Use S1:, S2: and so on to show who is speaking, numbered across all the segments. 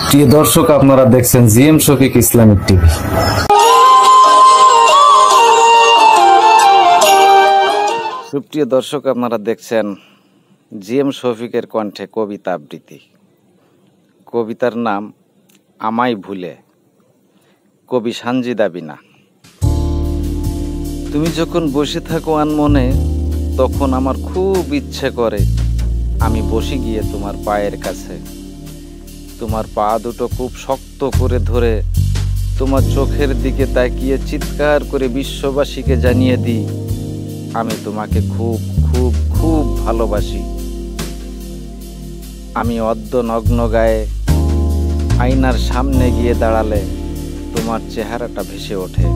S1: প্রিয় দর্শক, আপনারা দেখছেন জিএম শফিক ইসলামিক টিভি। সুপ্রিয় দর্শক, আপনারা দেখছেন জিএম শফিকের কণ্ঠে কবিতা আবৃত্তি। কবিতার নাম আমায় ভুলে, কবি সানজিদা বিনা। তুমি যখন বসে থাকো আনমনে, তখন আমার খুব ইচ্ছে করে আমি বসে গিয়ে তোমার পায়ের কাছে, তোমার পা দুটো খুব শক্ত করে ধরে তোমার চোখের দিকে তাকিয়ে চিৎকার করে বিশ্ববাসীকে জানিয়ে দিই আমি তোমাকে খুব খুব খুব ভালোবাসি। আমি অর্ধ নগ্ন গায়ে আয়নার সামনে গিয়ে দাঁড়ালে তোমার চেহারাটা ভেসে ওঠে।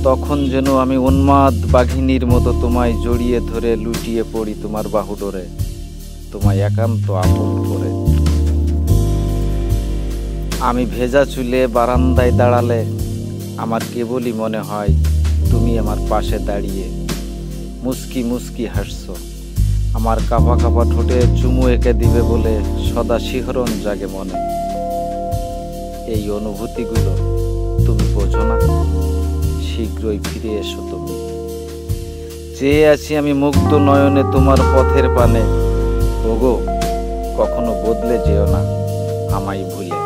S1: তখন যেন আমি উন্মাদ বাঘিনীর মতো তোমায় জড়িয়ে ধরে লুটিয়ে পড়ি তোমার বাহুডোরে, তোমায় একান্ত আপন করে। আমি ভেজা চুলে বারান্দায় দাঁড়ালে আমার কেবলই মনে হয় তুমি আমার পাশে দাঁড়িয়ে মুস্কি মুস্কি হাসছো। আমার কাঁপা কাঁপা ঠোঁটে চুমু এঁকে দিবে বলে সদা শিহরণ জাগে মনে। এই অনুভূতিগুলো তুমি বোঝো না, শীঘ্রই ফিরে এসো তুমি। চেয়ে আছি আমি মুগ্ধ নয়নে তোমার পথের পানে। ওগো, কখনো বদলে যেও না আমায় ভুলে।